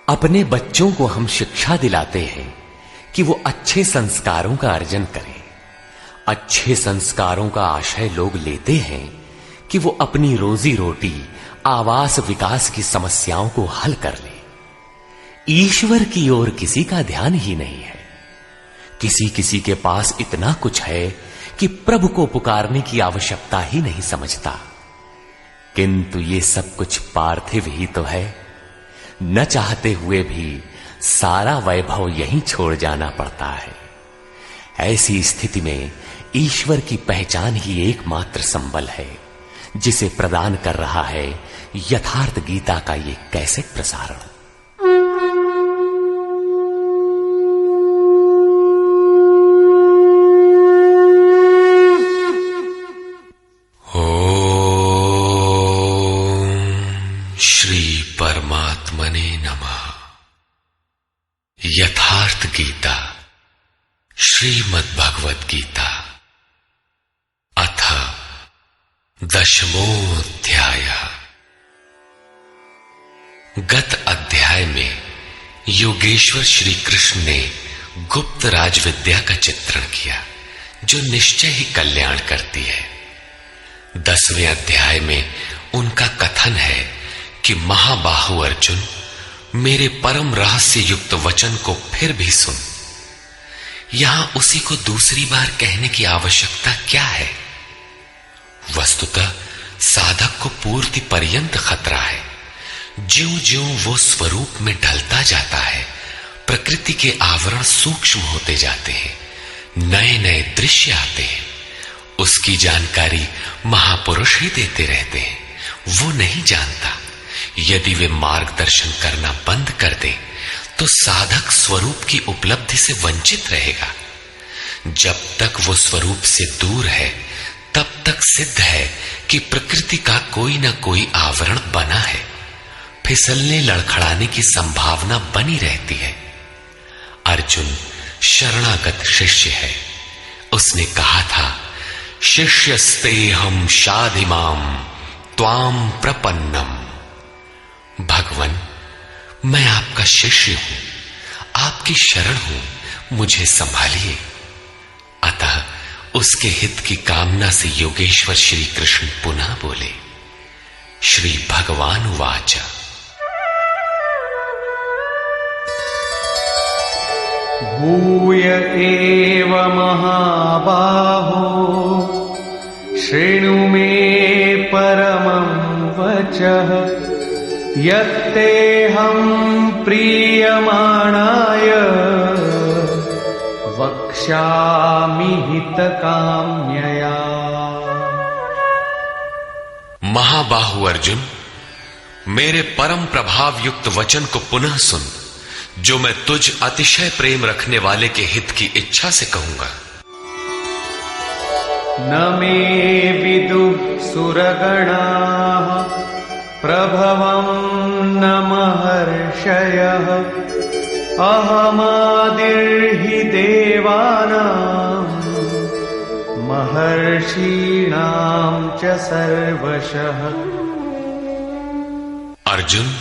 अपने बच्चों को हम शिक्षा दिलाते हैं कि वो अच्छे संस्कारों का अर्जन करें। अच्छे संस्कारों का आशय लोग लेते हैं कि वो अपनी रोजी रोटी, आवास, विकास की समस्याओं को हल कर ले। ईश्वर की ओर किसी का ध्यान ही नहीं है। किसी किसी के पास इतना कुछ है कि प्रभु को पुकारने की आवश्यकता ही नहीं समझता। किंतु ये सब कुछ पार्थिव ही तो है। न चाहते हुए भी सारा वैभव यहीं छोड़ जाना पड़ता है। ऐसी स्थिति में ईश्वर की पहचान ही एकमात्र संबल है, जिसे प्रदान कर रहा है यथार्थ गीता का ये कैसेट प्रसारण। परमात्मने नमः। यथार्थ गीता श्रीमद् भगवद गीता अथ 10वां। गत अध्याय में योगेश्वर श्री कृष्ण ने गुप्त राजविद्या का चित्रण किया, जो निश्चय ही कल्याण करती है। 10वें अध्याय में उनका कथन है कि महाबाहु अर्जुन, मेरे परम रहस्य युक्त वचन को फिर भी सुन। यहां उसी को दूसरी बार कहने की आवश्यकता क्या है? वस्तुतः साधक को पूर्ति पर्यंत खतरा है। ज्यों ज्यों वो स्वरूप में ढलता जाता है, प्रकृति के आवरण सूक्ष्म होते जाते हैं, नए नए दृश्य आते हैं। उसकी जानकारी महापुरुष ही देते रहते हैं, वो नहीं जानता। यदि वे मार्गदर्शन करना बंद कर दे तो साधक स्वरूप की उपलब्धि से वंचित रहेगा। जब तक वो स्वरूप से दूर है, तब तक सिद्ध है कि प्रकृति का कोई ना कोई आवरण बना है। फिसलने लड़खड़ाने की संभावना बनी रहती है। अर्जुन शरणागत शिष्य है। उसने कहा था, शिष्यस्तेहं शाधिमाम त्वाम प्रपन्नम। भगवान, मैं आपका शिष्य हूं, आपकी शरण हूं, मुझे संभालिए। अतः उसके हित की कामना से योगेश्वर श्री कृष्ण पुनः बोले। श्री भगवान उवाच। भूय एव महाबाहो शृणु मे परमं वचः यत्तेऽहं प्रीयमाणाय वक्ष्यामि हितकाम्यया। महाबाहु अर्जुन, मेरे परम प्रभाव युक्त वचन को पुनः सुन, जो मैं तुझ अतिशय प्रेम रखने वाले के हित की इच्छा से कहूंगा। न मे विदुः सुरगणाः प्रभवं न महर्षयः अहमादिर्हि देवानां महर्षीणां च सर्वशः। अर्जुन,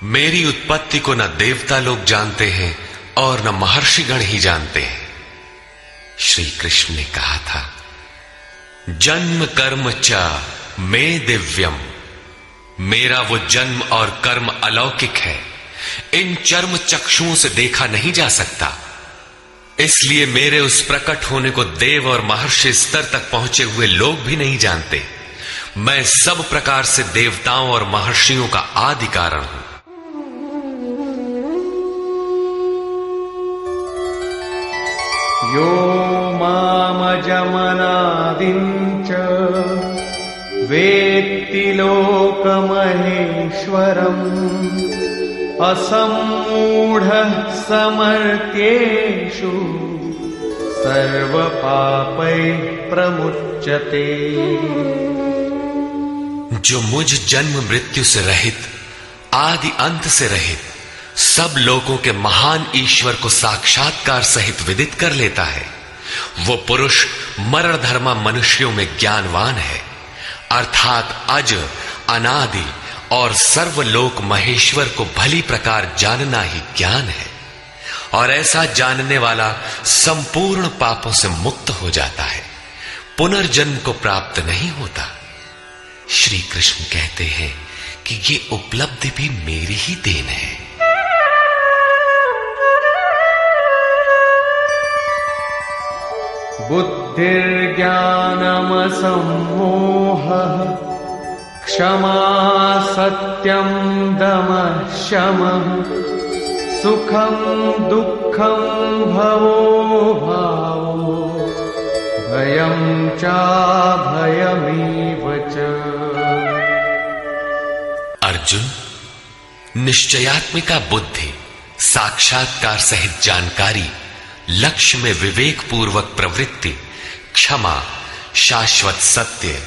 मेरी उत्पत्ति को न देवता लोग जानते हैं और न महर्षिगण ही जानते हैं। श्री कृष्ण ने कहा था, जन्म कर्म च मे दिव्यम। मेरा वो जन्म और कर्म अलौकिक है, इन चर्म चक्षुओं से देखा नहीं जा सकता। इसलिए मेरे उस प्रकट होने को देव और महर्षि स्तर तक पहुंचे हुए लोग भी नहीं जानते। मैं सब प्रकार से देवताओं और महर्षियों का आदि कारण हूं। यो मामजमनादिं च वेत्ति लोकमहेश्वरम् असम्मूढः समर्थ्येषु सर्वपापैः प्रमुच्यते। जो मुझ जन्म मृत्यु से रहित, आदि अंत से रहित, सब लोगों के महान ईश्वर को साक्षात्कार सहित विदित कर लेता है, वो पुरुष मरणधर्मा मनुष्यों में ज्ञानवान है, अर्थात अज, अनादि और सर्वलोक महेश्वर को भली प्रकार जानना ही ज्ञान है, और ऐसा जानने वाला संपूर्ण पापों से मुक्त हो जाता है, पुनर्जन्म को प्राप्त नहीं होता। श्री कृष्ण कहते हैं कि ये उपलब्धि भी मेरी ही देन है। बुद्धिर्ज्ञानमसम्मोहः क्षमा सत्यं दमः शमः सुखं दुःखं भवो भावो भयं चाभयमेव च। अर्जुन, निश्चयात्मिका बुद्धि, साक्षात्कार सहित जानकारी, लक्ष्य में विवेक पूर्वक प्रवृत्ति, क्षमा, शाश्वत सत्य,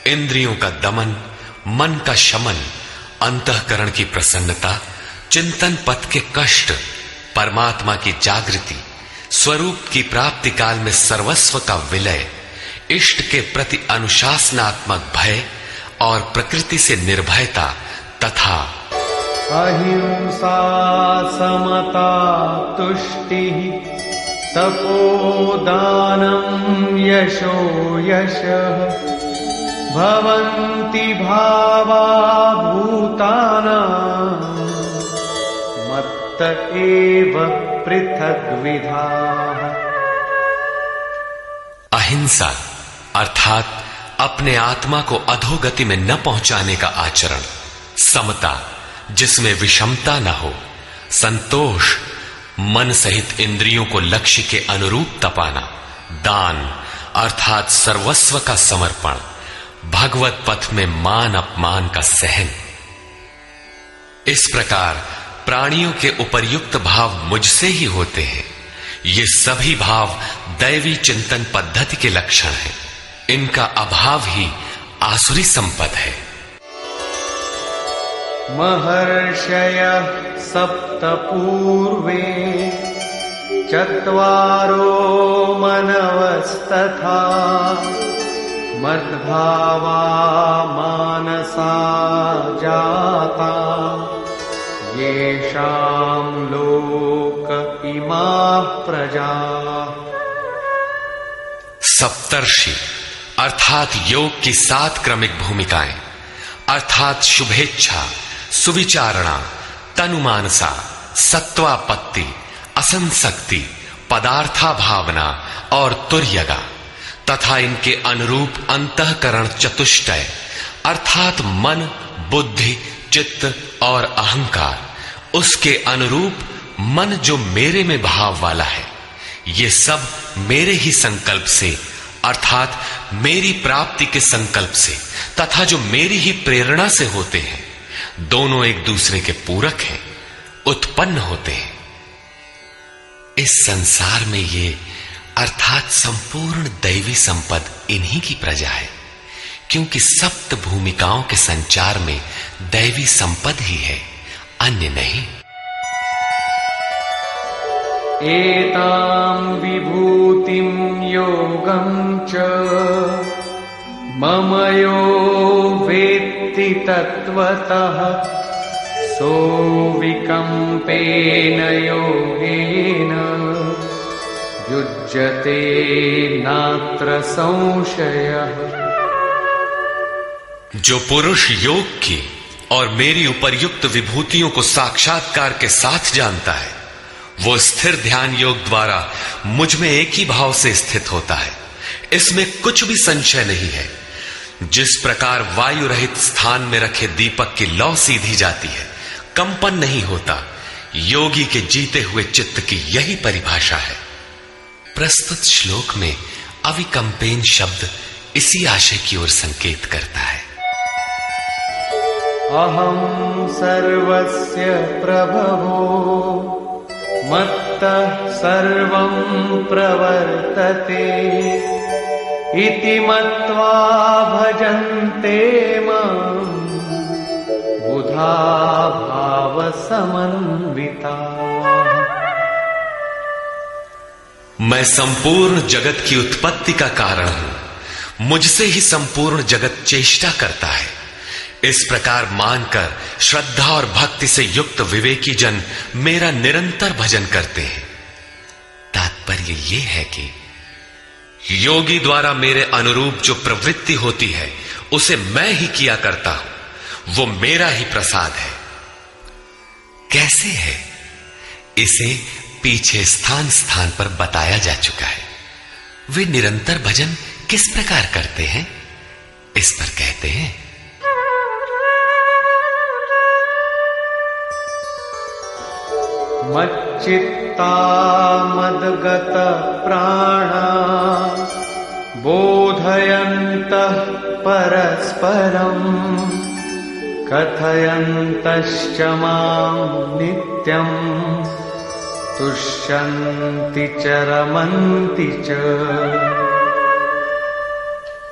इंद्रियों का दमन, मन का शमन, अंतःकरण की प्रसन्नता, चिंतन पथ के कष्ट, परमात्मा की जागृति, स्वरूप की प्राप्ति काल में सर्वस्व का विलय, इष्ट के प्रति अनुशासनात्मक भय और प्रकृति से निर्भयता तथा अहिंसा समता तुष्टिः तपोदानं यशो यशः भवन्ति भावा भूतानां मत्त एव पृथग्विधाः। अहिंसा अर्थात अपने आत्मा को अधोगति में न पहुंचाने का आचरण, समता जिसमें विषमता न हो, संतोष मन सहित इंद्रियों को लक्ष्य के अनुरूप तपाना, दान अर्थात सर्वस्व का समर्पण, भगवत पथ में मान अपमान का सहन। इस प्रकार प्राणियों के उपर्युक्त भाव मुझसे ही होते हैं। ये सभी भाव दैवी चिंतन पद्धति के लक्षण हैं। इनका अभाव ही आसुरी संपद है। महर्षयः सप्त पूर्वे चत्वारो मनवस्तथा मद्भावा मानसा जाता येषां लोक इमाः प्रजाः। सप्तर्षि अर्थात योग की 7 क्रमिक भूमिकाएं अर्थात शुभेच्छा, सुविचारणा, तनुमानसा, सत्वापत्ति, असंसक्ति, पदार्था भावना और तुर्यगा तथा इनके अनुरूप अंतःकरण चतुष्टय अर्थात मन, बुद्धि, चित्त और अहंकार, उसके अनुरूप मन जो मेरे में भाव वाला है, ये सब मेरे ही संकल्प से अर्थात मेरी प्राप्ति के संकल्प से तथा जो मेरी ही प्रेरणा से होते हैं, दोनों एक दूसरे के पूरक हैं, उत्पन्न होते हैं। इस संसार में ये अर्थात संपूर्ण दैवी संपद इन्हीं की प्रजा है, क्योंकि सप्त भूमिकाओं के संचार में दैवी संपद ही है, अन्य नहीं। एतां विभूतिं योगं च मम यो वेत्ति तत्त्वतः सोऽविकम्पेन योगेन युज्यते नात्र संशयः। जो पुरुष योग की और मेरी उपर्युक्त विभूतियों को साक्षात्कार के साथ जानता है, वो स्थिर ध्यान योग द्वारा मुझ में एक ही भाव से स्थित होता है। इसमें कुछ भी संशय नहीं है। जिस प्रकार वायु रहित स्थान में रखे दीपक की लौ सीधी जाती है, कंपन नहीं होता, योगी के जीते हुए चित्त की यही परिभाषा है। प्रस्तुत श्लोक में अविकंपेन शब्द इसी आशय की ओर संकेत करता है। अहं सर्वस्य प्रभवो मत्तः सर्वं प्रवर्तते इति मत्वा भजन्ते मां बुधा भाव समन्विता। मैं संपूर्ण जगत की उत्पत्ति का कारण हूं, मुझसे ही संपूर्ण जगत चेष्टा करता है। इस प्रकार मानकर श्रद्धा और भक्ति से युक्त विवेकी जन मेरा निरंतर भजन करते हैं। तात्पर्य यह है कि योगी द्वारा मेरे अनुरूप जो प्रवृत्ति होती है उसे मैं ही किया करता हूं, वो मेरा ही प्रसाद है। कैसे है, इसे पीछे स्थान स्थान पर बताया जा चुका है। वे निरंतर भजन किस प्रकार करते हैं, इस पर कहते हैं, मच्चित्ता मद्गत प्राणा बोधयन्तः परस्परम् कथयन्तश्च मां नित्यम् तुष्यन्ति च रमन्ति च।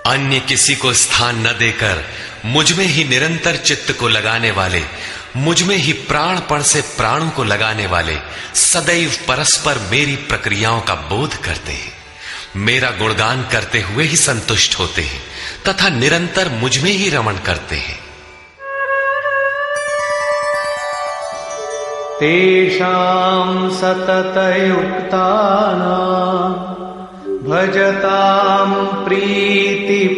अन्य किसी को स्थान न देकर मुझ में ही निरंतर चित्त को लगाने वाले, मुझ में ही प्राणपण से प्राणों को लगाने वाले सदैव परस्पर मेरी प्रक्रियाओं का बोध करते हैं, मेरा गुणगान करते हुए ही संतुष्ट होते हैं तथा निरंतर मुझ में ही रमण करते हैं। तेषां सततयुक्तानां भजतां प्रीतिपूर्वकम्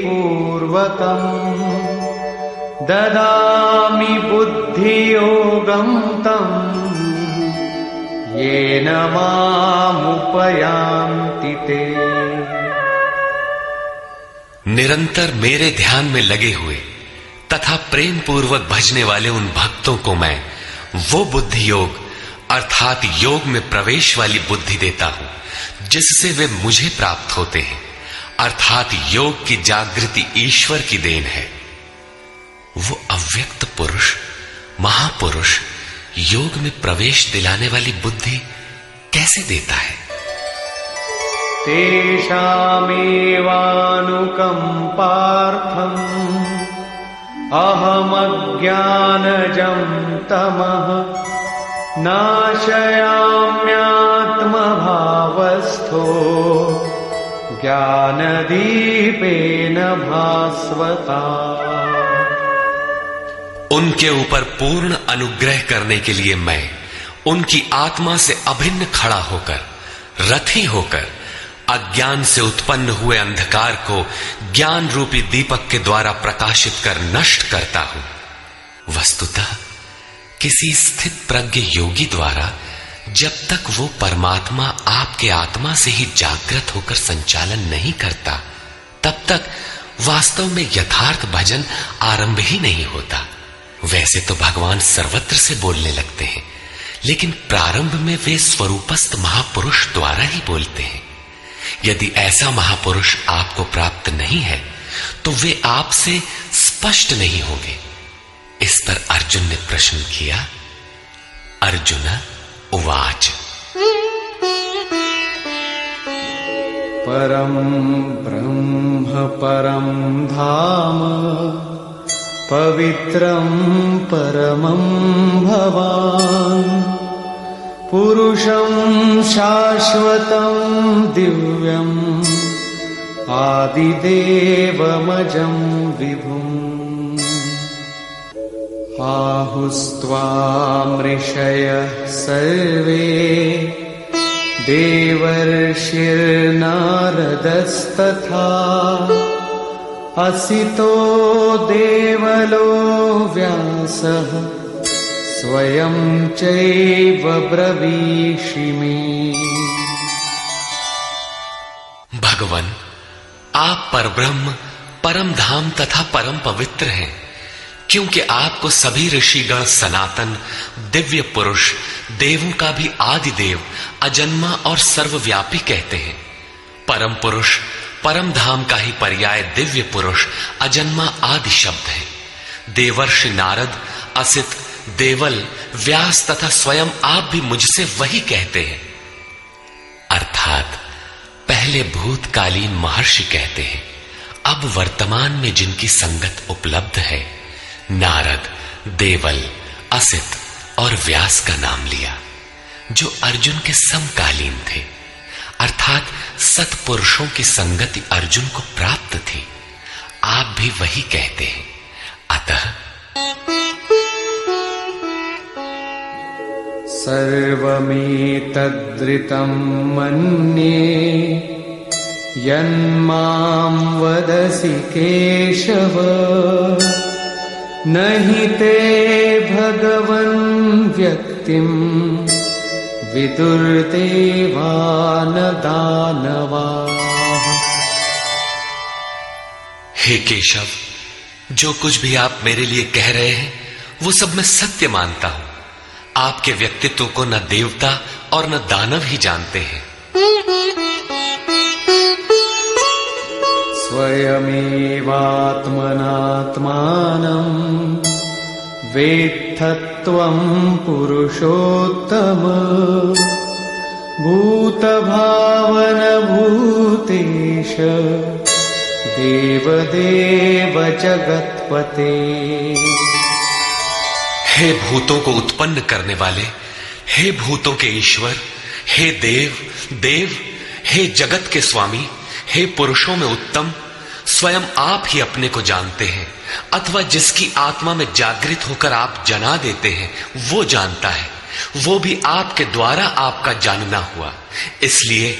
ददामि बुद्धियोगं तम् येन मामुपयान्ति ते। निरंतर मेरे ध्यान में लगे हुए तथा प्रेम पूर्वक भजने वाले उन भक्तों को मैं वो बुद्धि योग अर्थात योग में प्रवेश वाली बुद्धि देता हूं जिससे वे मुझे प्राप्त होते हैं, अर्थात योग की जागृति ईश्वर की देन है। वो अव्यक्त पुरुष महापुरुष योग में प्रवेश दिलाने वाली बुद्धि कैसे देता है? तेषामेवानुकंपार्थम् अहमज्ञानजं तमः नाशयाम्यात्मभावस्थो ज्ञानदीपेन भास्वता। उनके ऊपर पूर्ण अनुग्रह करने के लिए मैं उनकी आत्मा से अभिन्न खड़ा होकर, रथी होकर अज्ञान से उत्पन्न हुए अंधकार को ज्ञान रूपी दीपक के द्वारा प्रकाशित कर नष्ट करता हूं। वस्तुतः किसी स्थित प्रज्ञ योगी द्वारा जब तक वो परमात्मा आपके आत्मा से ही जागृत होकर संचालन नहीं करता, तब तक वास्तव में यथार्थ भजन आरंभ ही नहीं होता। वैसे तो भगवान सर्वत्र से बोलने लगते हैं, लेकिन प्रारंभ में वे स्वरूपस्थ महापुरुष द्वारा ही बोलते हैं। यदि ऐसा महापुरुष आपको प्राप्त नहीं है तो वे आपसे स्पष्ट नहीं होंगे। इस पर अर्जुन ने प्रश्न किया। अर्जुन उवाच परम ब्रह्म परम धाम पवित्रं परमं भवान् पुरुषं शाश्वतं दिव्यम् आदिदेवमजं विभुम् आहुस्त्वामृषयः सर्वे देवर्षिर्नारदस्तथा असितो देवलो व्यासः स्वयं चैव ब्रवीषि मे। भगवान, आप परब्रह्म परम धाम तथा परम पवित्र हैं, क्योंकि आपको सभी ऋषिगण सनातन दिव्य पुरुष देवों का भी आदि देव अजन्मा और सर्वव्यापी कहते हैं। परम पुरुष परम धाम का ही पर्याय दिव्य पुरुष अजन्मा आदि शब्द है। देवर्षि नारद असित देवल व्यास तथा स्वयं आप भी मुझसे वही कहते हैं। अर्थात पहले भूतकालीन महर्षि कहते हैं, अब वर्तमान में जिनकी संगत उपलब्ध है, नारद देवल असित और व्यास का नाम लिया, जो अर्जुन के समकालीन थे, अर्थात सत्पुरुषों की संगति अर्जुन को प्राप्त थी। आप भी वही कहते हैं। अतः सर्वमेतद्ऋतं मन्ये यन्मां वदसि केशव न हि ते भगवन् व्यक्तिं विदुर्देवान् दानवाः। हे केशव, जो कुछ भी आप मेरे लिए कह रहे हैं वो सब मैं सत्य मानता हूं। आपके व्यक्तित्व को न देवता और न दानव ही जानते हैं। स्वयमेवात्मनात्मानं वेत्थत्वं पुरुषोत्तम भूतभावनभूतेश देवदेव जगत्पते। हे भूतों को उत्पन्न करने वाले, हे भूतों के ईश्वर, हे देव देव, हे जगत के स्वामी, हे पुरुषों में उत्तम, स्वयं आप ही अपने को जानते हैं अथवा जिसकी आत्मा में जागृत होकर आप जना देते हैं वो जानता है। वो भी आपके द्वारा आपका जानना हुआ। इसलिए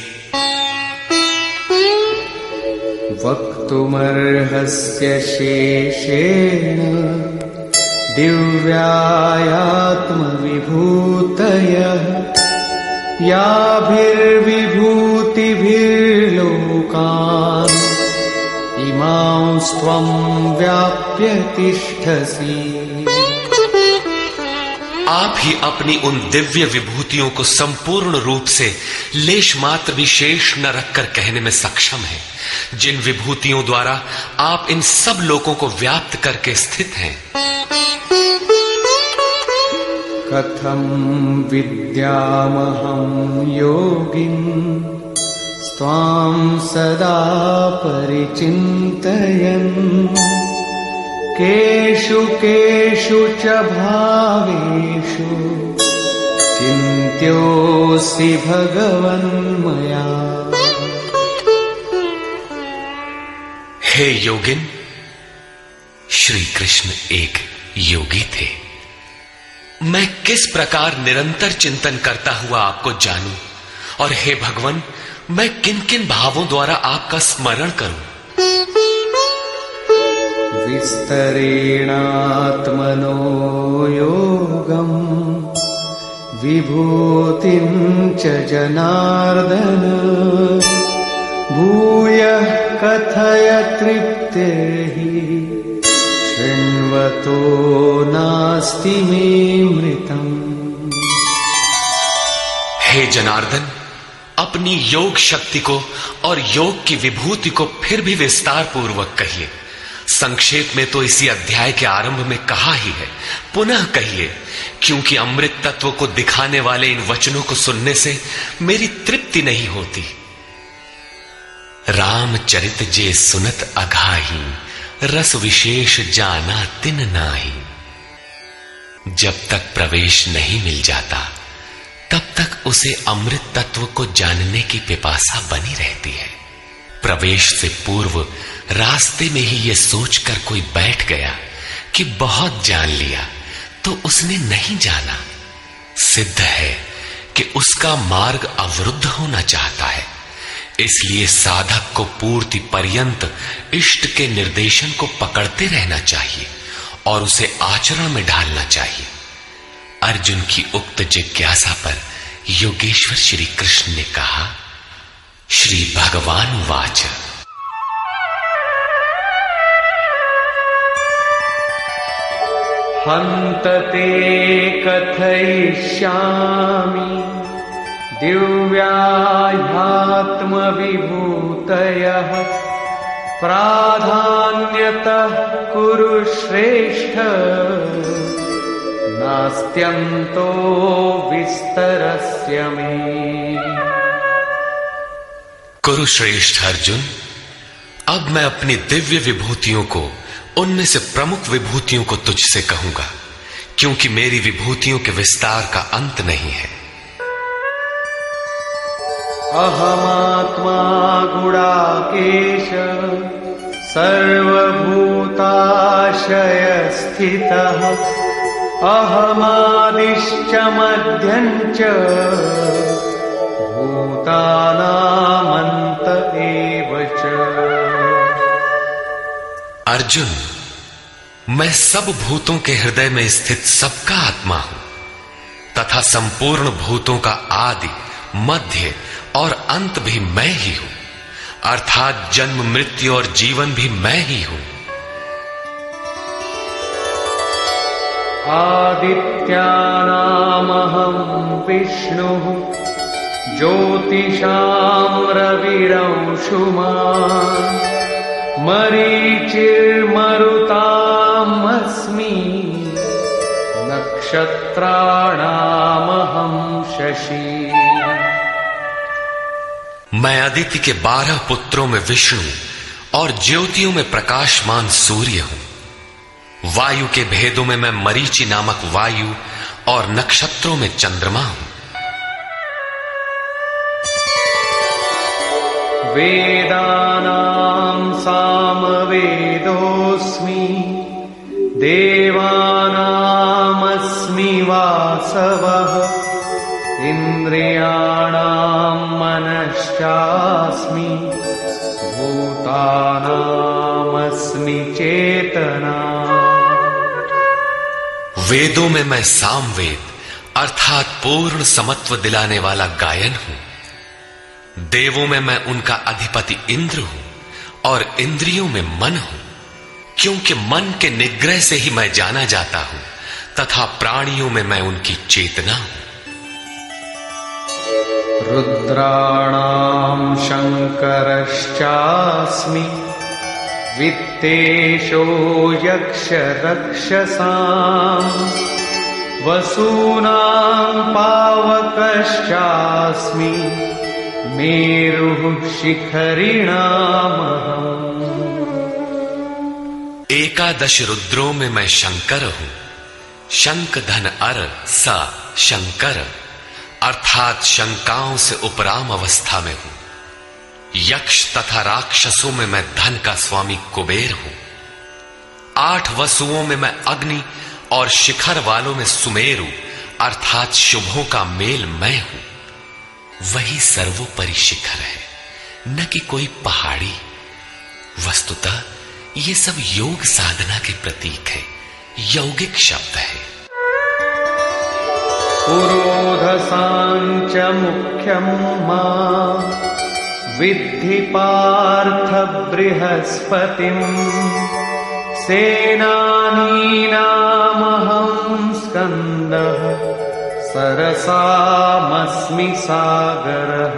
वक्तुमर्हस्य शेषेण दिव्यायात्मविभूतयः याभिर्विभूतिभिर्लोकान् इमांस्त्वं व्याप्य तिष्ठसि। आप ही अपनी उन दिव्य विभूतियों को संपूर्ण रूप से लेश मात्र भी शेष न रखकर कहने में सक्षम है, जिन विभूतियों द्वारा आप इन सब लोगों को व्याप्त करके स्थित हैं। कथं विद्यामहं योगिन् स्वां सदा परिचिन्तयन् केषु केषु च भावेषु चिन्त्योऽसि भगवन्मया। हे योगिन, श्री कृष्ण एक योगी थे। मैं किस प्रकार निरंतर चिंतन करता हुआ आपको जानूं, और हे भगवान, मैं किन किन भावों द्वारा आपका स्मरण करूं। विस्तरेणात्मनो योगं विभूतिं च जनार्दन भूयः कथय तृप्तिर्हि शृण्वतो नास्ति मे मृतम्। हे जनार्दन, अपनी योग शक्ति को और योग की विभूति को फिर भी विस्तार पूर्वक कहिए। संक्षेप में तो इसी अध्याय के आरंभ में कहा ही है, पुनः कहिए, क्योंकि अमृत तत्व को दिखाने वाले इन वचनों को सुनने से मेरी तृप्ति नहीं होती। रामचरित जे सुनत अघाही रस विशेष जाना तिन नाही। जब तक प्रवेश नहीं मिल जाता तब तक उसे अमृत तत्व को जानने की पिपासा बनी रहती है। प्रवेश से पूर्व रास्ते में ही ये सोचकर कोई बैठ गया कि बहुत जान लिया, तो उसने नहीं जाना। सिद्ध है कि उसका मार्ग अवरुद्ध होना चाहता है। इसलिए साधक को पूर्ति पर्यंत इष्ट के निर्देशन को पकड़ते रहना चाहिए और उसे आचरण में ढालना चाहिए। अर्जुन की उक्त जिज्ञासा पर योगेश्वर श्री कृष्ण ने कहा, श्री भगवान वाच, हन्त ते कथयिष्यामि दिव्याह्यात्मविभूतयः प्राधान्यतः कुरु श्रेष्ठ नास्त्यन्तो विस्तरस्य मे। कुरुश्रेष्ठ अर्जुन, अब मैं अपनी दिव्य विभूतियों को, उनमें से प्रमुख विभूतियों को तुझसे कहूंगा, क्योंकि मेरी विभूतियों के विस्तार का अंत नहीं है। अहमात्मा गुणाकेश सर्वभूताशय स्थितः अहमादित्य आदिश्च मध्यं च भूतानामन्त एव च। अर्जुन, मैं सब भूतों के हृदय में स्थित सबका आत्मा हूं तथा संपूर्ण भूतों का आदि, मध्य और अंत भी मैं ही हूं, अर्थात जन्म, मृत्यु और जीवन भी मैं ही हूं। आदित्यानामहं विष्णुः ज्योतिषां रविरंशुमान् मरीचिर्मरुतामस्मि नक्षत्राणामहं शशि। मैं अदिति के 12 पुत्रों में विष्णु और ज्योतियों में प्रकाशमान सूर्य हूं। वायु के भेदों में मैं मरीचि नामक वायु और नक्षत्रों में चंद्रमा हूं। वेदानां सामवेदोऽस्मि देवानामस्मि वासवः इन्द्रियाणां मनश्चास्मि भूतानामस्मि चेतना। वेदों में मैं सामवेद अर्थात पूर्ण समत्व दिलाने वाला गायन हूं। देवों में मैं उनका अधिपति इंद्र हूं और इंद्रियों में मन हूं, क्योंकि मन के निग्रह से ही मैं जाना जाता हूं तथा प्राणियों में मैं उनकी चेतना हूं। रुद्राणां शंकरश्चास्मि वित्तेषो यक्षरक्षसां वसूनां पावकश्चास्मि मेरुः शिखरिणामहम्। 11 रुद्रों में मैं शंकर हूं। शंख धन अर सा शंकर अर्थात शंकाओं से उपराम अवस्था में हूं। यक्ष तथा राक्षसों में मैं धन का स्वामी कुबेर हूं। 8 वसुओं में मैं अग्नि और शिखर वालों में सुमेरु अर्थात शुभों का मेल मैं हूं। वही सर्वोपरि शिखर है, न कि कोई पहाड़ी। वस्तुतः ये सब योग साधना के प्रतीक है, यौगिक शब्द है। पुरोधसांच मुख्यं मां विद्धि पार्थ बृहस्पतिम् सेनानीनामहं स्कन्दः सरसामस्मि सागरः।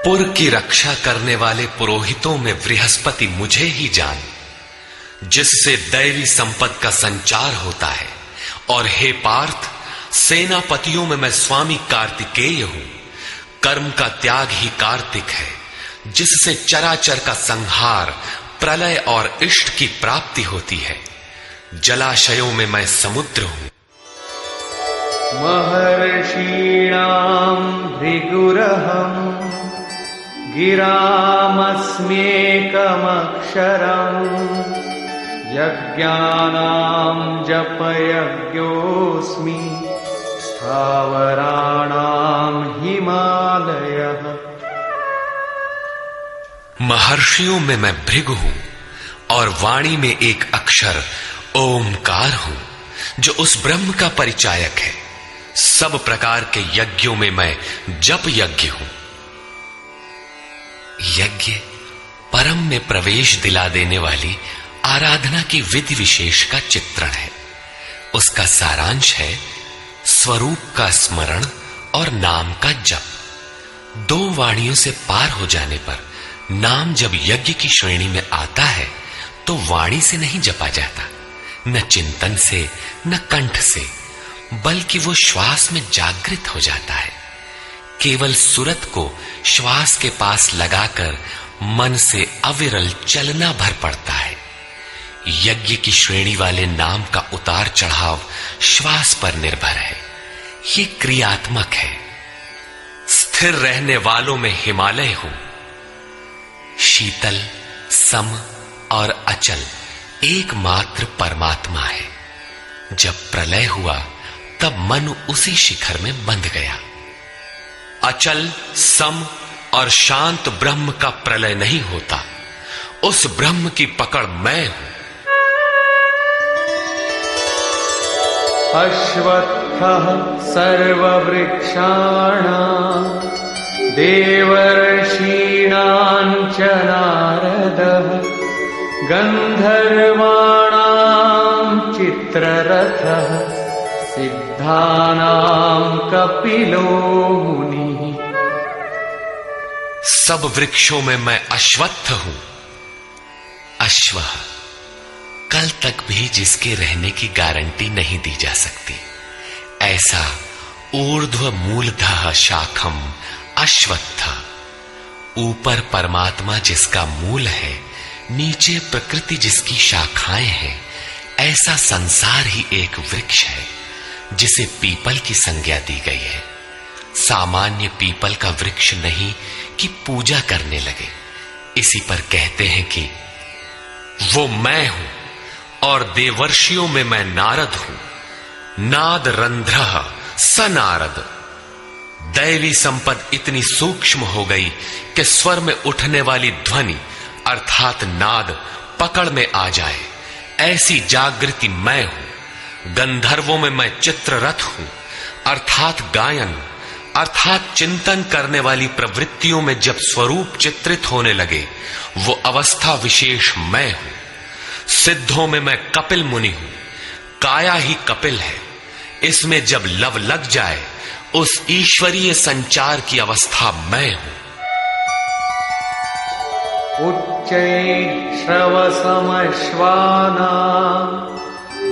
पुर की रक्षा करने वाले पुरोहितों में बृहस्पति मुझे ही जान, जिससे दैवी संपत्ति का संचार होता है। और हे पार्थ, सेनापतियों में मैं स्वामी कार्तिकेय हूं। कर्म का त्याग ही कार्तिक है, जिससे चराचर का संहार, प्रलय और इष्ट की प्राप्ति होती है। जलाशयों में मैं समुद्र हूं। महर्षीणां भृगुरहं गिरामस्म्येकमक्षरम् यज्ञानां जपयज्ञोऽस्मि स्थावराणां हिमालयः। महर्षियों में मैं भृगु हूं और वाणी में एक अक्षर ओमकार हूं, जो उस ब्रह्म का परिचायक है। सब प्रकार के यज्ञों में मैं जप यज्ञ हूं। यज्ञ परम में प्रवेश दिला देने वाली आराधना की विधि विशेष का चित्रण है। उसका सारांश है स्वरूप का स्मरण और नाम का जप। 2 वाणियों से पार हो जाने पर नाम जब यज्ञ की श्रेणी में आता है तो वाणी से नहीं जपा जाता, न चिंतन से, न कंठ से, बल्कि वो श्वास में जागृत हो जाता है। केवल सुरत को श्वास के पास लगाकर मन से अविरल चलना भर पड़ता है। यज्ञ की श्रेणी वाले नाम का उतार चढ़ाव श्वास पर निर्भर है। ये क्रियात्मक है। स्थिर रहने वालों में हिमालय हूं। शीतल, सम और अचल एकमात्र परमात्मा है। जब प्रलय हुआ तब मनु उसी शिखर में बंध गया। अचल, सम और शांत ब्रह्म का प्रलय नहीं होता, उस ब्रह्म की पकड़ मैं हूं। अश्वत्थः सर्ववृक्षाणां देवर्षीणां च नारदः गन्धर्वाणां चित्ररथः सिद्धानां कपिलो मुनिः। सब वृक्षों में मैं अश्वत्थ हूं। अश्व कल तक भी जिसके रहने की गारंटी नहीं दी जा सकती, ऐसा ऊर्ध्व मूलधः शाखम अश्वत्थ। ऊपर परमात्मा जिसका मूल है, नीचे प्रकृति जिसकी शाखाएं हैं, ऐसा संसार ही एक वृक्ष है जिसे पीपल की संज्ञा दी गई है। सामान्य पीपल का वृक्ष नहीं कि पूजा करने लगे। इसी पर कहते हैं कि वो मैं हूं और देवर्षियों में मैं नारद हूं। नाद रंध्रः स नारद। दैवी संपद इतनी सूक्ष्म हो गई कि स्वर में उठने वाली ध्वनि अर्थात नाद पकड़ में आ जाए, ऐसी जागृति मैं हूं। गंधर्वों में मैं चित्ररथ हूं, अर्थात गायन अर्थात चिंतन करने वाली प्रवृत्तियों में जब स्वरूप चित्रित होने लगे, वो अवस्था विशेष मैं हूं। सिद्धों में मैं कपिल मुनि हूं, काया ही कपिल है। इसमें जब लव लग जाए, उस ईश्वरीय संचार की अवस्था मैं हूं। उच्चैश्रवसमश्वानां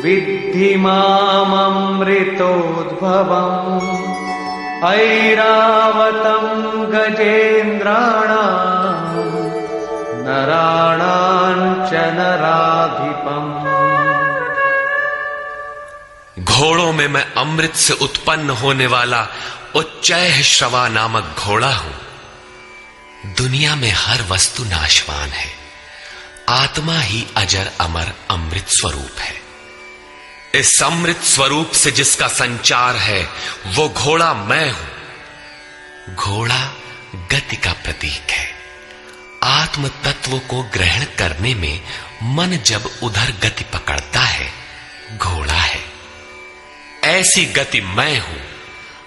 विद्धि माममृतोद्भवम् ऐरावतं गजेन्द्राणां नराणां च नराधिपम्। घोड़ों में मैं अमृत से उत्पन्न होने वाला उच्चैः श्रवा नामक घोड़ा हूं। दुनिया में हर वस्तु नाशवान है, आत्मा ही अजर अमर अमृत स्वरूप है। इस अमृत स्वरूप से जिसका संचार है, वो घोड़ा मैं हूं। घोड़ा गति का प्रतीक है। आत्म तत्व को ग्रहण करने में मन जब उधर गति पकड़ता है, घोड़ा है। ऐसी गति मैं हूं।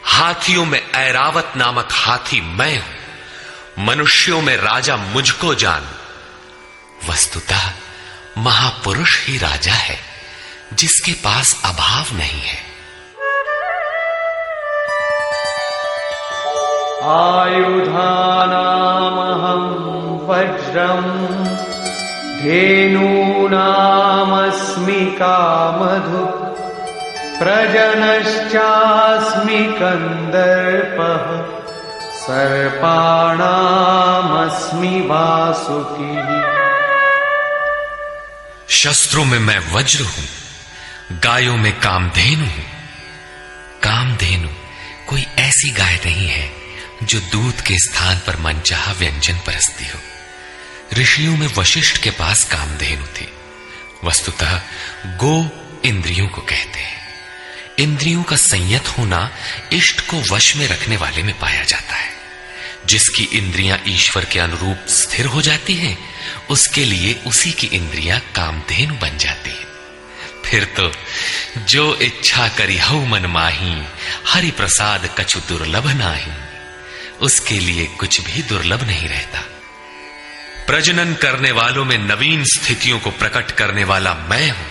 हाथियों में ऐरावत नामक हाथी मैं हूं। मनुष्यों में राजा मुझको जान। वस्तुतः महापुरुष ही राजा है, जिसके पास अभाव नहीं है। आयुधानामहं वज्रं धेनूनामस्मि कामधुक् प्रजनश्चास्मि कंदर्पः सर्पाणामस्मि वासुकिः। शस्त्रों में मैं वज्र हूं, गायों में कामधेनु हूं। कामधेनु कोई ऐसी गाय नहीं है जो दूध के स्थान पर मनचाहा व्यंजन परसती हो। ऋषियों में वशिष्ठ के पास कामधेनु थी। वस्तुतः गो इंद्रियों को कहते हैं। इंद्रियों का संयत होना इष्ट को वश में रखने वाले में पाया जाता है। जिसकी इंद्रियां ईश्वर के अनुरूप स्थिर हो जाती हैं, उसके लिए उसी की इंद्रियां कामधेनु बन जाती है। फिर तो जो इच्छा करी हऊ मन माही, हरि प्रसाद कछु दुर्लभ नाही। उसके लिए कुछ भी दुर्लभ नहीं रहता। प्रजनन करने वालों में नवीन स्थितियों को प्रकट करने वाला मैं हूं।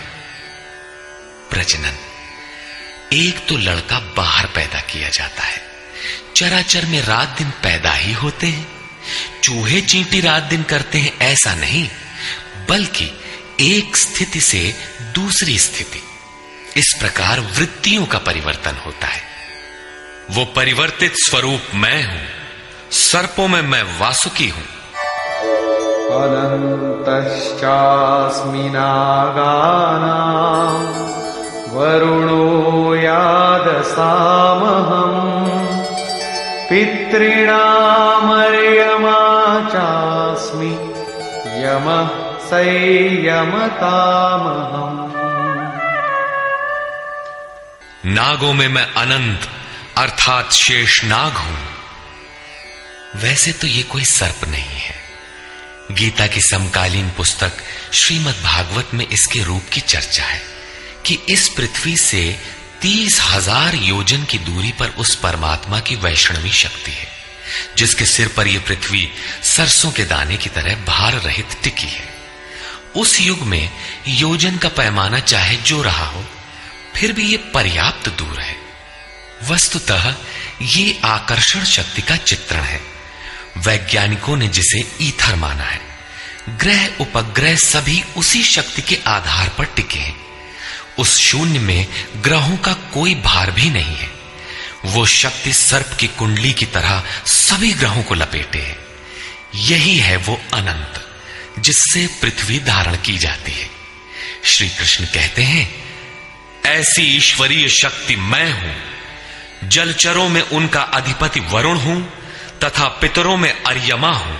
प्रजनन, एक तो लड़का बाहर पैदा किया जाता है। चराचर में रात दिन पैदा ही होते हैं। चूहे चींटी रात दिन करते हैं, ऐसा नहीं, बल्कि एक स्थिति से दूसरी स्थिति, इस प्रकार वृत्तियों का परिवर्तन होता है। वो परिवर्तित स्वरूप मैं हूं। सर्पों में मैं वासुकी हूं। अनन्तश्चास्मि नागानां वरुणो यादसामहम् पितॄणामर्यमा चास्मि यमः संयमतामहम्। नागों में मैं अनंत अर्थात शेष नाग हूं। वैसे तो ये कोई सर्प नहीं है। गीता की समकालीन पुस्तक श्रीमद् भागवत में इसके रूप की चर्चा है कि इस पृथ्वी से 30,000 योजन की दूरी पर उस परमात्मा की वैष्णवी शक्ति है, जिसके सिर पर यह पृथ्वी सरसों के दाने की तरह भार रहित टिकी है। उस युग में योजन का पैमाना चाहे जो रहा हो, फिर भी यह पर्याप्त दूर है। वस्तुतः ये आकर्षण शक्ति का चित्रण है। वैज्ञानिकों ने जिसे ईथर माना है। ग्रह उपग्रह सभी उसी शक्ति के आधार पर टिके हैं। उस शून्य में ग्रहों का कोई भार भी नहीं है। वो शक्ति सर्प की कुंडली की तरह सभी ग्रहों को लपेटे है। यही है वो अनंत जिससे पृथ्वी धारण की जाती है। श्री कृष्ण कहते हैं, ऐसी ईश्वरीय शक्ति मैं हूं। जलचरों में उनका अधिपति वरुण हूं तथा पितरों में अर्यमा हूं।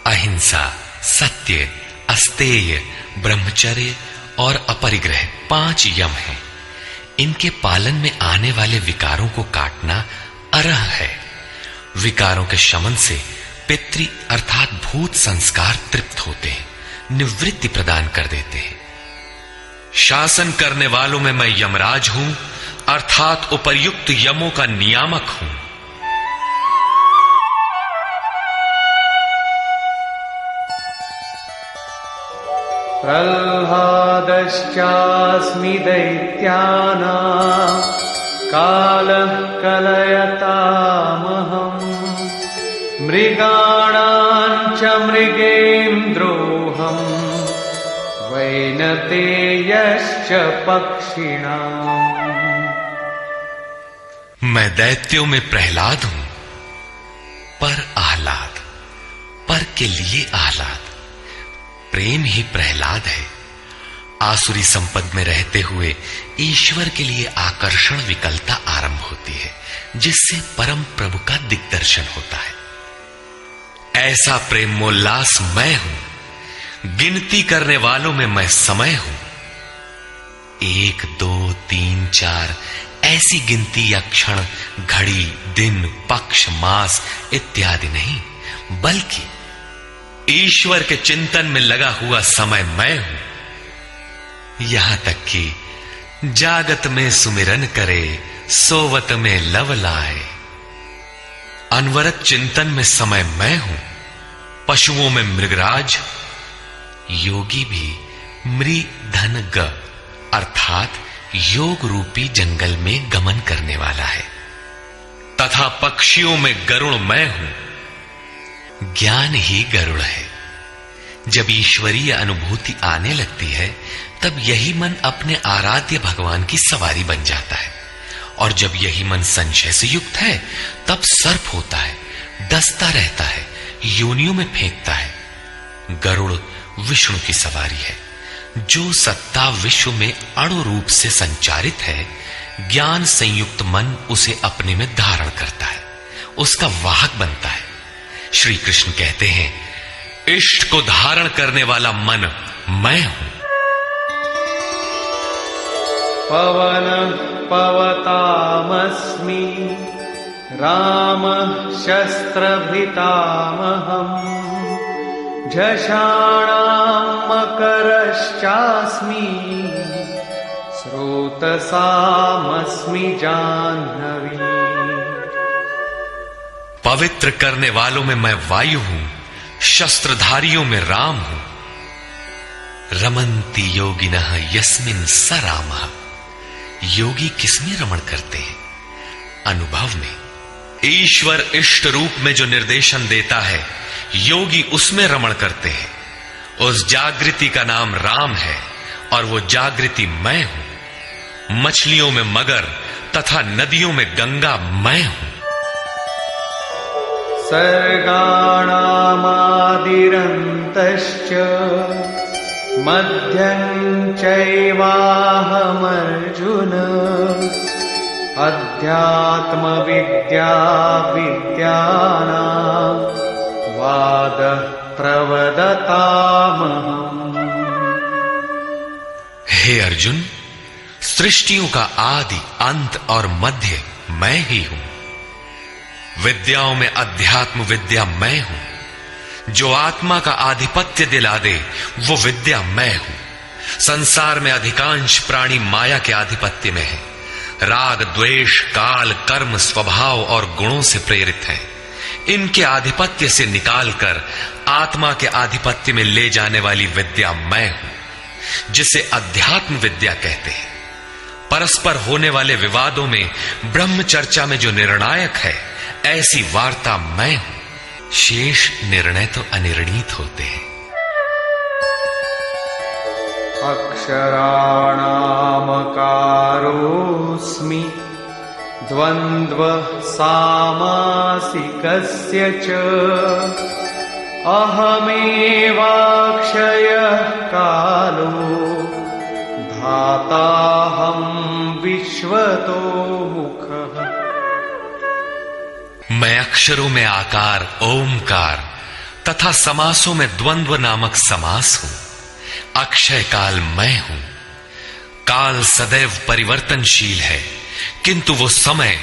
अहिंसा, सत्य, अस्तेय, ब्रह्मचर्य और अपरिग्रह 5 यम हैं। इनके पालन में आने वाले विकारों को काटना अरह है। विकारों के शमन से पितृ अर्थात भूत संस्कार तृप्त होते हैं, निवृत्ति प्रदान कर देते हैं। शासन करने वालों में मैं यमराज हूं अर्थात उपर्युक्त यमों का नियामक हूं। प्रह्लादश्चास्मि दैत्यानां कालः कलयतामहम् मृगाणां च मृगेन्द्रोऽहम् वैनतेयश्च पक्षिणाम्। मैं दैत्यों में प्रहलाद हूं, पर आह्लाद, पर के लिए आह्लाद। प्रेम ही प्रहलाद है। आसुरी संपद में रहते हुए ईश्वर के लिए आकर्षण विकलता आरंभ होती है, जिससे परम प्रभु का दिग्दर्शन होता है। ऐसा प्रेमोल्लास मैं हूं। गिनती करने वालों में मैं समय हूं। 1, 2, 3, 4 ऐसी गिनती या क्षण, घड़ी, दिन, पक्ष, मास इत्यादि नहीं, बल्कि ईश्वर के चिंतन में लगा हुआ समय मैं हूं। यहां तक कि जागत में सुमिरन करे, सोवत में लव लाए। अनवरत चिंतन में समय मैं हूं। पशुओं में मृगराज, योगी भी मृधन ग अर्थात योग रूपी जंगल में गमन करने वाला है। तथा पक्षियों में गरुड़ मैं हूं। ज्ञान ही गरुड़ है। जब ईश्वरीय अनुभूति आने लगती है, तब यही मन अपने आराध्य भगवान की सवारी बन जाता है। और जब यही मन संशय से युक्त है, तब सर्प होता है, डसता रहता है, योनियों में फेंकता है। गरुड़ विष्णु की सवारी है। जो सत्ता विश्व में अणु रूप से संचारित है, ज्ञान संयुक्त मन उसे अपने में धारण करता है, उसका वाहक बनता है। श्री कृष्ण कहते हैं, इष्ट को धारण करने वाला मन मैं हूं। पवन पवतामस्मि रामः शस्त्रभृतामहम् झषाणां मकरश्चास्मि स्रोतसामस्मि जाह्नवी। पवित्र करने वालों में मैं वायु हूं, शस्त्रधारियों में राम हूं। रमन्ति योगिनः यस्मिन् स रामः। योगी किसमें रमण करते हैं? अनुभव में। ईश्वर इष्ट रूप में जो निर्देशन देता है, योगी उसमें रमण करते हैं। उस जागृति का नाम राम है और वो जागृति मैं हूं। मछलियों में मगर तथा नदियों में गंगा मैं हूं। सर्गाणामादिरन्तश्च मध्यं चैवाहमर्जुन अध्यात्मविद्या विद्यानां वादः प्रवदतामहम्। हे अर्जुन, सृष्टियों का आदि, अंत और मध्य मैं ही हूं। विद्याओं में अध्यात्म विद्या मैं हूं। जो आत्मा का आधिपत्य दिला दे वो विद्या मैं हूं। संसार में अधिकांश प्राणी माया के आधिपत्य में है। राग, द्वेष, काल, कर्म, स्वभाव और गुणों से प्रेरित हैं। इनके आधिपत्य से निकालकर आत्मा के आधिपत्य में ले जाने वाली विद्या मैं हूं, जिसे अध्यात्म विद्या कहते हैं। परस्पर होने वाले विवादों में ब्रह्म चर्चा में जो निर्णायक है, ऐसी वार्ता मैं हूं। शेष निर्णय तो अनिर्णीत होते हैं। अक्षराणामकारोऽस्मि द्वन्द्व सामासिकस्य च अहमेवाक्षयः कालो धाताहं विश्वतो मुखः। मैं अक्षरों में आकार, ओमकार तथा समासों में द्वंद्व नामक समास हूं। अक्षय काल मैं हूं। काल सदैव परिवर्तनशील है, किंतु वो समय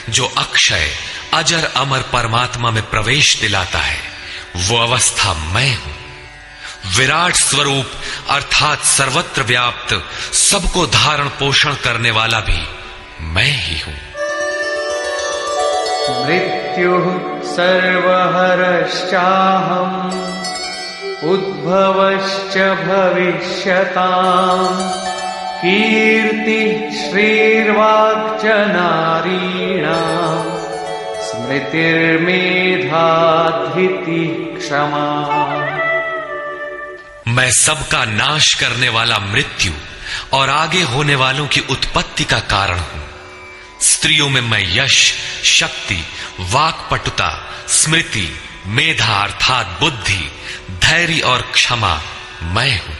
जो अक्षय अजर अमर परमात्मा में प्रवेश दिलाता है, वो अवस्था मैं हूं। विराट स्वरूप अर्थात सर्वत्र व्याप्त, सबको धारण पोषण करने वाला भी मैं ही हूं। मृत्युः सर्वहरश्चाहम् उद्भवश्च भविष्यताम् कीर्तिः श्रीर्वाक्च नारीणाम् स्मृतिर्मेधा धृतिः क्षमा। मैं सबका नाश करने वाला मृत्यु और आगे होने वालों की उत्पत्ति का कारण हूं। स्त्रियों में मैं यश, शक्ति, वाक्पटुता, स्मृति, मेधा अर्थात बुद्धि, धैर्य और क्षमा मैं हूं।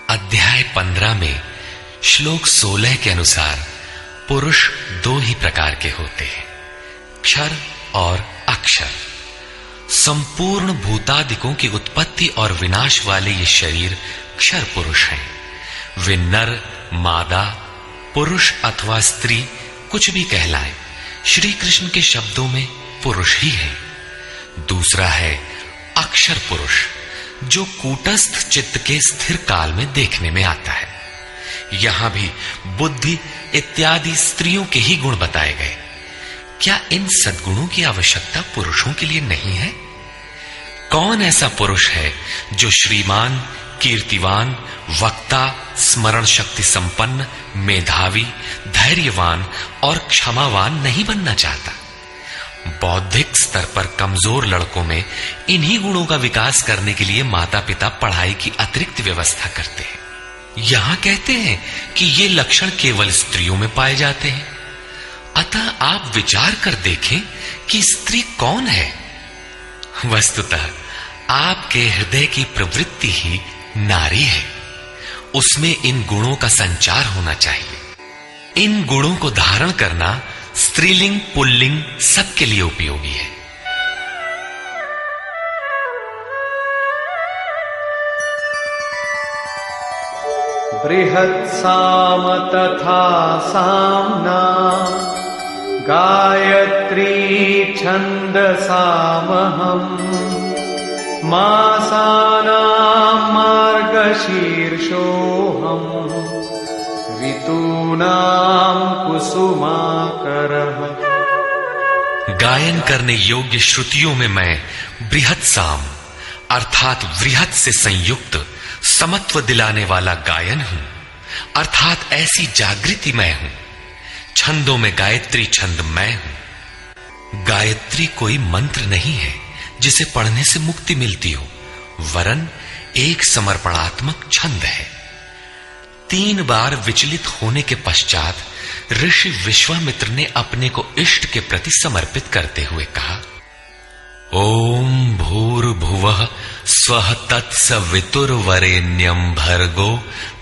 अध्याय 15 में श्लोक 16 के अनुसार पुरुष दो ही प्रकार के होते हैं, क्षर और अक्षर। संपूर्ण भूतादिकों की उत्पत्ति और विनाश वाले ये शरीर क्षर पुरुष हैं। वे नर, मादा, पुरुष अथवा स्त्री कुछ भी कहलाएं, श्री कृष्ण के शब्दों में पुरुष ही है। दूसरा है अक्षर पुरुष, जो कूटस्थ चित्त के स्थिर काल में देखने में आता है। यहां भी बुद्धि इत्यादि स्त्रियों के ही गुण बताए गए। क्या इन सद्गुणों की आवश्यकता पुरुषों के लिए नहीं है? कौन ऐसा पुरुष है जो श्रीमान, कीर्तिवान, वक्ता, स्मरण शक्ति संपन्न, मेधावी, धैर्यवान और क्षमावान नहीं बनना चाहता? बौद्धिक स्तर पर कमजोर लड़कों में इन्हीं गुणों का विकास करने के लिए माता पिता पढ़ाई की अतिरिक्त व्यवस्था करते हैं। यहां कहते हैं कि ये लक्षण केवल स्त्रियों में पाए जाते हैं। अतः आप विचार कर देखें कि स्त्री कौन है। वस्तुतः आपके हृदय की प्रवृत्ति ही नारी है। उसमें इन गुणों का संचार होना चाहिए। इन गुणों को धारण करना स्त्रीलिंग पुल्लिंग सबके लिए उपयोगी है। बृहत्साम तथा साम्ना गायत्री छन्दसामहम् मासानां मार्गशीर्षोऽहम् ऋतूनां कुसुमाकरः। गायन करने योग्य श्रुतियों में मैं बृहत् साम अर्थात वृहत से संयुक्त समत्व दिलाने वाला गायन हूं, अर्थात ऐसी जागृति मैं हूं। छंदों में गायत्री छंद मैं हूं। गायत्री कोई मंत्र नहीं है जिसे पढ़ने से मुक्ति मिलती हो, वरन एक समर्पणात्मक छंद है। 3 बार विचलित होने के पश्चात ऋषि विश्वामित्र ने अपने को इष्ट के प्रति समर्पित करते हुए कहा, ओम भूर्भुवः स्वः तत्सवितुर्वरेण्यं भर्गो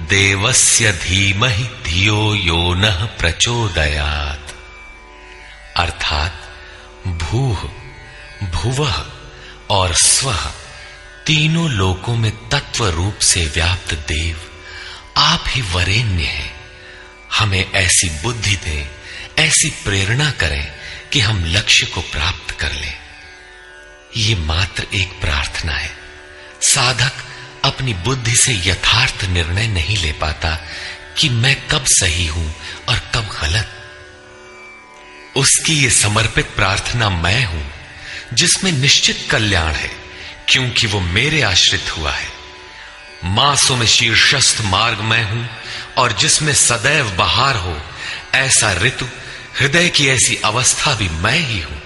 देवस्य धीमहि धियो यो नः प्रचोदयात्। अर्थात भूः, भुवः और स्वः तीनों लोकों में तत्व रूप से व्याप्त देव आप ही वरेण्य हैं हमें ऐसी बुद्धि दें, ऐसी प्रेरणा करें कि हम लक्ष्य को प्राप्त कर लें। ये मात्र एक प्रार्थना है। साधक अपनी बुद्धि से यथार्थ निर्णय नहीं ले पाता कि मैं कब सही हूं और कब गलत। उसकी ये समर्पित प्रार्थना मैं हूं, जिसमें निश्चित कल्याण है, क्योंकि वो मेरे आश्रित हुआ है। मासों में शीर्षस्थ मार्ग मैं हूं, और जिसमें सदैव बहार हो, ऐसा ऋतु, हृदय की ऐसी अवस्था भी मैं ही हूं।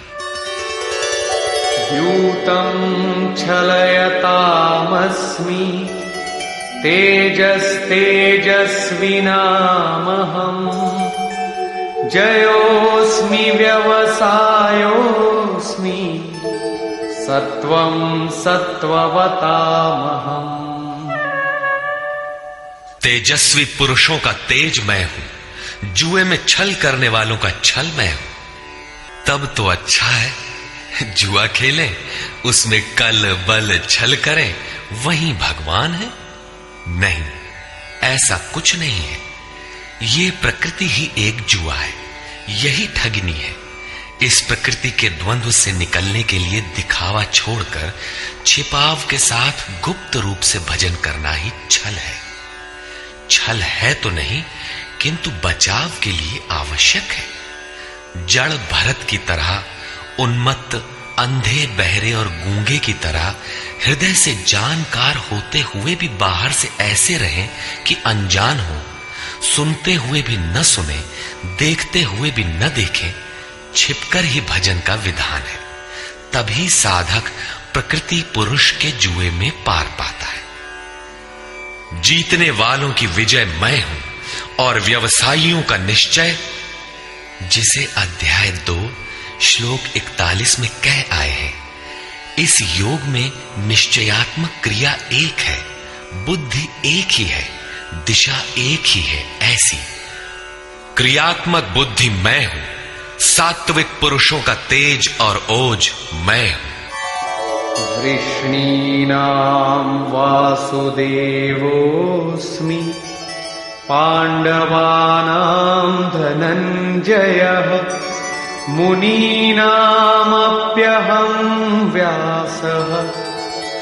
द्यूतं छलयतामस्मि तेजस्तेजस्विनामहम् जयोऽस्मि व्यवसायोऽस्मि सत्वं सत्ववतामहम्। तेजस्वी पुरुषों का तेज मैं हूं, जुए में छल करने वालों का छल मैं हूं। तब तो अच्छा है जुआ खेलें, उसमें कल बल छल करें, वही भगवान है। नहीं, ऐसा कुछ नहीं है। ये प्रकृति ही एक जुआ है, यही ठगनी है। इस प्रकृति के द्वंद्व से निकलने के लिए दिखावा छोड़कर छिपाव के साथ गुप्त रूप से भजन करना ही छल है। छल है तो नहीं, किंतु बचाव के लिए आवश्यक है। जड़ भरत की तरह, उन्मत्त, अंधे, बहरे और गूंगे की तरह हृदय से जानकार होते हुए भी बाहर से ऐसे रहें कि अनजान हो, सुनते हुए भी न सुने, देखते हुए भी न देखें। छिपकर ही भजन का विधान है। तभी साधक प्रकृति पुरुष के जुए में पार पाता है। जीतने वालों की विजय मैं हूं, और व्यवसायियों का निश्चय, जिसे अध्याय 2 श्लोक 41 में कह आए हैं। इस योग में निश्चयात्मक क्रिया एक है, बुद्धि एक ही है, दिशा एक ही है। ऐसी क्रियात्मक बुद्धि मैं हूं, सात्विक पुरुषों का तेज और ओज मैं हूं। वृष्णीनां वासुदेवोऽस्मि पाण्डवानां धनञ्जयः मुनीनामप्यहं व्यासः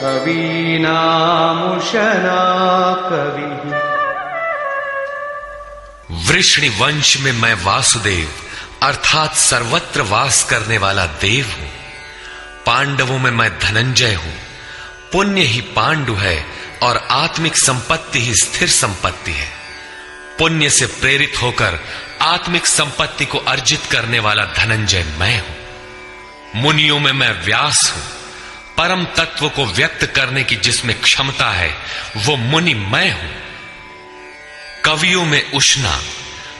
कवीनामुशना कविः। वृष्णि वंश में मैं वासुदेव अर्थात सर्वत्र वास करने वाला देव हूं। पांडवों में मैं धनंजय हूं। पुण्य ही पांडु है और आत्मिक संपत्ति ही स्थिर संपत्ति है। पुण्य से प्रेरित होकर आत्मिक संपत्ति को अर्जित करने वाला धनंजय मैं हूं। मुनियों में मैं व्यास हूं। परम तत्व को व्यक्त करने की जिसमें क्षमता है, वो मुनि मैं हूं। कवियों में उष्णा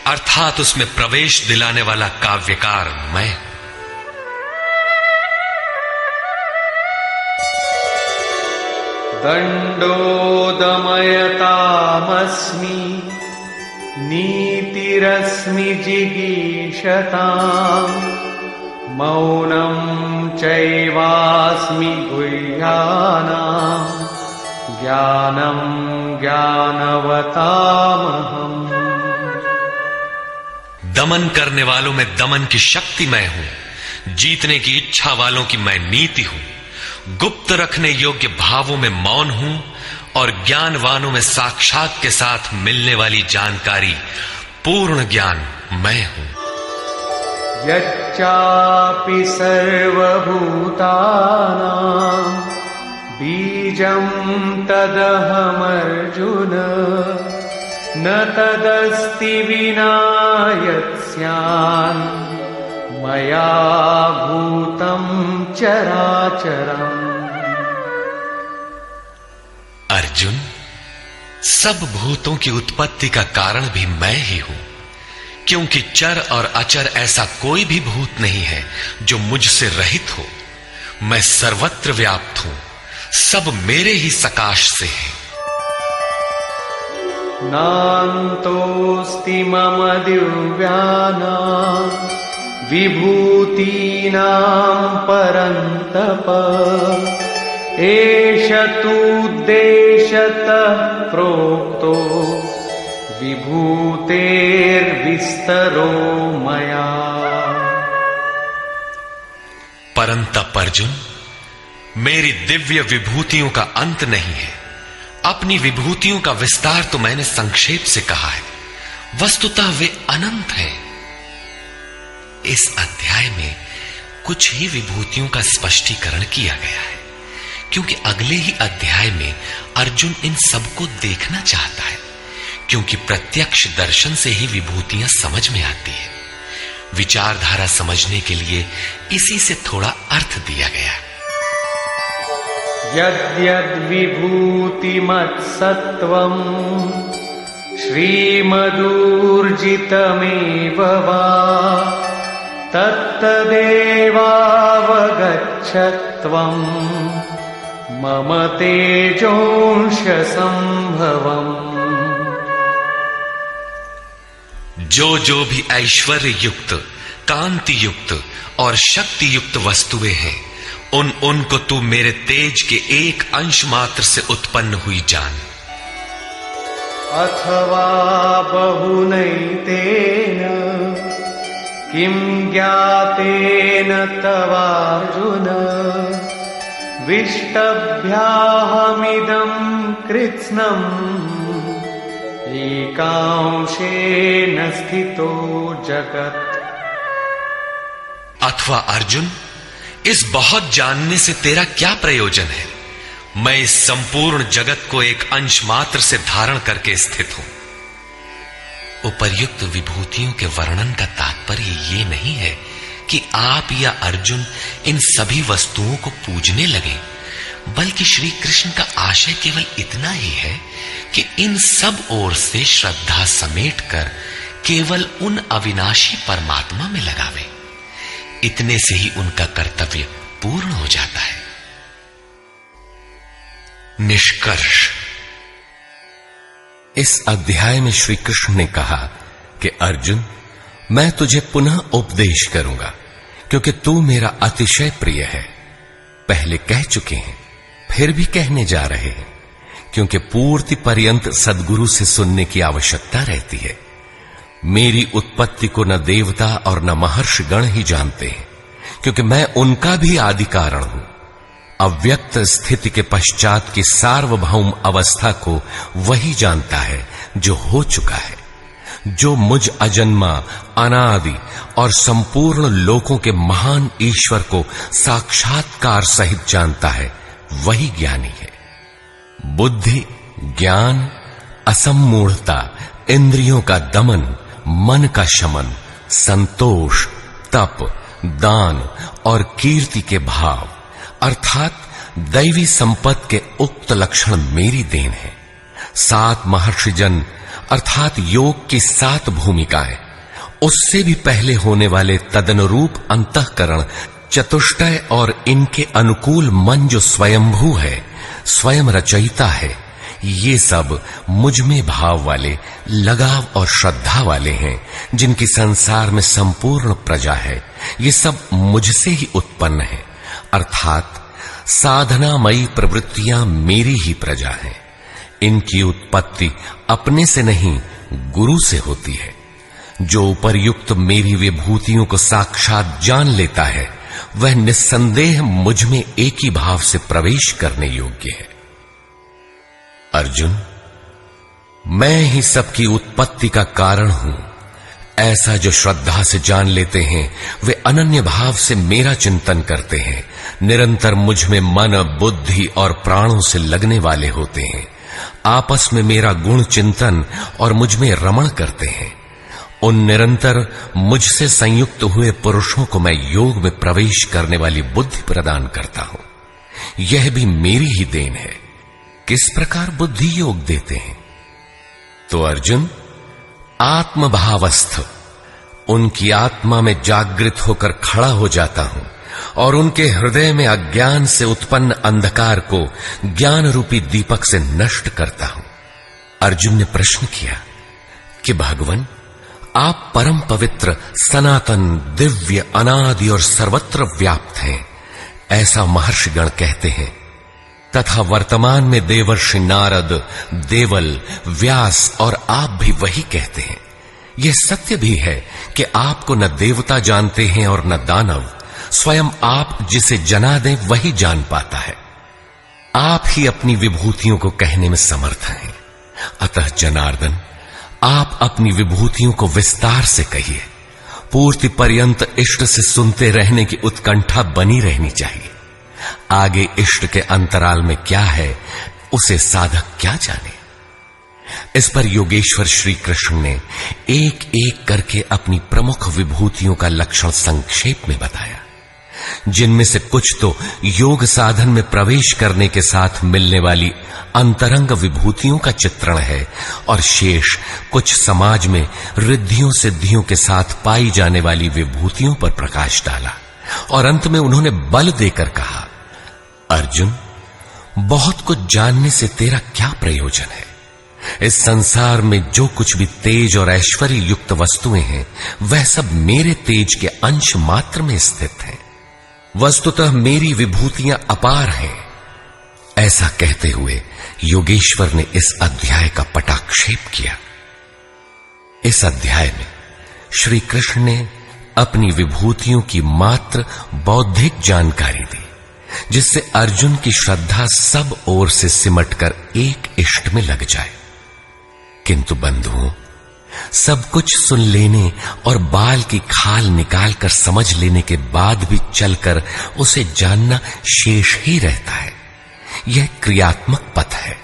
अर्थात उसमें प्रवेश दिलाने वाला काव्यकार मैं हूं। दंडोदमयतामस्मि नीतिरस्मि जिगीषताम् मौनं चैवास्मि गुह्यानां ज्ञानं ज्ञानवतामहम्। दमन करने वालों में दमन की शक्ति मैं हूं। जीतने की इच्छा वालों की मैं नीति हूं। गुप्त रखने योग्य भावों में मौन हूं, और ज्ञानवानों में साक्षात के साथ मिलने वाली जानकारी, पूर्ण ज्ञान मैं हूं। यच्चापि सर्वभूतानां बीजं तदहमर्जुन न तदस्ति विना यत्स्यान् मया भूतं चराचरम्। अर्जुन, सब भूतों की उत्पत्ति का कारण भी मैं ही हूं, क्योंकि चर और अचर ऐसा कोई भी भूत नहीं है जो मुझसे रहित हो। मैं सर्वत्र व्याप्त हूं, सब मेरे ही सकाश से है। नान्तोऽस्ति मम दिव्यानां विभूतीनां परन्तप एष तूद्देशतः प्रोक्तो विभूतेर्विस्तरो मया। परंतप अर्जुन, मेरी दिव्य विभूतियों का अंत नहीं है। अपनी विभूतियों का विस्तार तो मैंने संक्षेप से कहा है, वस्तुतः वे अनंत हैं। इस अध्याय में कुछ ही विभूतियों का स्पष्टीकरण किया गया है, क्योंकि अगले ही अध्याय में अर्जुन इन सबको देखना चाहता है, क्योंकि प्रत्यक्ष दर्शन से ही विभूतियां समझ में आती है। विचारधारा समझने के लिए इसी से थोड़ा अर्थ दिया गया। यद्यद्विभूतिमत्सत्त्वम् श्रीमदूर्जितमेव वा तत्तदेवावगच्छत्वम् मम तेजोंश संभवम्। जो भी ऐश्वर्य युक्त, कांति युक्त और शक्ति युक्त वस्तुएं हैं, उनको तू मेरे तेज के एक अंश मात्र से उत्पन्न हुई जान। अथवा बहुनैतेन किं ज्ञातेन तवार्जुन विष्टभ्याहमिदं कृत्स्नम् एकांशेन स्थितो जगत्। अथवा अर्जुन, इस बहुत जानने से तेरा क्या प्रयोजन है? मैं इस संपूर्ण जगत को एक अंश मात्र से धारण करके स्थित हूं। उपर्युक्त विभूतियों के वर्णन का तात्पर्य ये नहीं है कि आप या अर्जुन इन सभी वस्तुओं को पूजने लगे, बल्कि श्री कृष्ण का आशय केवल इतना ही है कि इन सब ओर से श्रद्धा समेट कर केवल उन अविनाशी परमात्मा में लगावे। इतने से ही उनका कर्तव्य पूर्ण हो जाता है। निष्कर्ष, इस अध्याय में श्री कृष्ण ने कहा कि अर्जुन, मैं तुझे पुनः उपदेश करूंगा, क्योंकि तू मेरा अतिशय प्रिय है। पहले कह चुके हैं, फिर भी कहने जा रहे हैं, क्योंकि पूर्ति पर्यंत सद्गुरु से सुनने की आवश्यकता रहती है। मेरी उत्पत्ति को न देवता और न महर्षि गण ही जानते हैं, क्योंकि मैं उनका भी आदि कारण हूं। अव्यक्त स्थिति के पश्चात की सार्वभौम अवस्था को वही जानता है जो हो चुका है। जो मुझ अजन्मा, अनादि और संपूर्ण लोकों के महान ईश्वर को साक्षात्कार सहित जानता है, वही ज्ञानी है। बुद्धि, ज्ञान, असम्मूढ़ता, इंद्रियों का दमन, मन का शमन, संतोष, तप, दान और कीर्ति के भाव अर्थात दैवी संपत्ति के उक्त लक्षण मेरी देन है। 7 महर्षिजन अर्थात योग की 7 भूमिकाएं, उससे भी पहले होने वाले तदनुरूप अंतःकरण, चतुष्टय और इनके अनुकूल मन जो स्वयंभू है, स्वयं रचयिता है, ये सब मुझ में भाव वाले, लगाव और श्रद्धा वाले हैं, जिनकी संसार में संपूर्ण प्रजा है। ये सब मुझसे ही उत्पन्न है, अर्थात साधनामयी प्रवृत्तियां मेरी ही प्रजा हैं। इनकी उत्पत्ति अपने से नहीं, गुरु से होती है। जो उपर्युक्त मेरी विभूतियों को साक्षात जान लेता है, वह निस्संदेह मुझ में एक ही भाव से प्रवेश करने योग्य है। अर्जुन, मैं ही सबकी उत्पत्ति का कारण हूं, ऐसा जो श्रद्धा से जान लेते हैं, वे अनन्य भाव से मेरा चिंतन करते हैं, निरंतर मुझ में मन, बुद्धि और प्राणों से लगने वाले होते हैं, आपस में मेरा गुण चिंतन और मुझ में रमण करते हैं। उन निरंतर मुझसे संयुक्त हुए पुरुषों को मैं योग में प्रवेश करने वाली बुद्धि प्रदान करता हूं। यह भी मेरी ही देन है। किस प्रकार बुद्धि योग देते हैं? तो अर्जुन, आत्मभावस्थ उनकी आत्मा में जागृत होकर खड़ा हो जाता हूं और उनके हृदय में अज्ञान से उत्पन्न अंधकार को ज्ञान रूपी दीपक से नष्ट करता हूं। अर्जुन ने प्रश्न किया कि भगवन, आप परम पवित्र, सनातन, दिव्य, अनादि और सर्वत्र व्याप्त हैं, ऐसा महर्षिगण कहते हैं। तथा वर्तमान में देवर्षि नारद, देवल, व्यास और आप भी वही कहते हैं। यह सत्य भी है कि आपको न देवता जानते हैं और न दानव, स्वयं आप जिसे जना दें वही जान पाता है। आप ही अपनी विभूतियों को कहने में समर्थ हैं। अतः जनार्दन, आप अपनी विभूतियों को विस्तार से कहिए। पूर्ति पर्यंत इष्ट से सुनते रहने की उत्कंठा बनी रहनी चाहिए। आगे इष्ट के अंतराल में क्या है, उसे साधक क्या जाने। इस पर योगेश्वर श्री कृष्ण ने एक एक करके अपनी प्रमुख विभूतियों का लक्षण संक्षेप में बताया, जिनमें से कुछ तो योग साधन में प्रवेश करने के साथ मिलने वाली अंतरंग विभूतियों का चित्रण है, और शेष कुछ समाज में रिद्धियों सिद्धियों के साथ पाई जाने वाली विभूतियों पर प्रकाश डाला। और अंत में उन्होंने बल देकर कहा, अर्जुन, बहुत कुछ जानने से तेरा क्या प्रयोजन है। इस संसार में जो कुछ भी तेज और ऐश्वर्य युक्त वस्तुएं हैं, वह सब मेरे तेज के अंश मात्र में स्थित हैं। वस्तुतः मेरी विभूतियां अपार हैं। ऐसा कहते हुए योगेश्वर ने इस अध्याय का पटाक्षेप किया। इस अध्याय में श्री कृष्ण ने अपनी विभूतियों की मात्र बौद्धिक जानकारी दी, जिससे अर्जुन की श्रद्धा सब ओर से सिमटकर एक इष्ट में लग जाए। किंतु बंधुओं, सब कुछ सुन लेने और बाल की खाल निकालकर समझ लेने के बाद भी चलकर उसे जानना शेष ही रहता है। यह क्रियात्मक पथ है।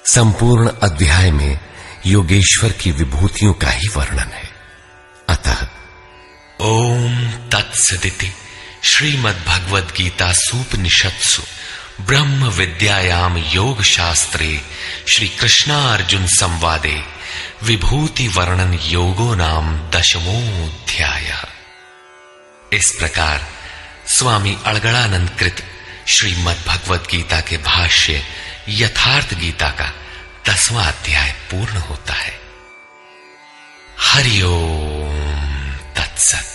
संपूर्ण अध्याय में योगेश्वर की विभूतियों का ही वर्णन है। अतः ओम तत्सदिति श्रीमद्भगवद गीता सूपनिषत्सु ब्रह्म विद्यायाम योग शास्त्रे श्री कृष्णार्जुन संवादे विभूति वर्णन योगो नाम 10वां। इस प्रकार स्वामी अड़गड़ानंद कृत श्रीमद् भगवद गीता के भाष्य यथार्थ गीता का 10वां अध्याय पूर्ण होता है। हरि ओम तत्सत।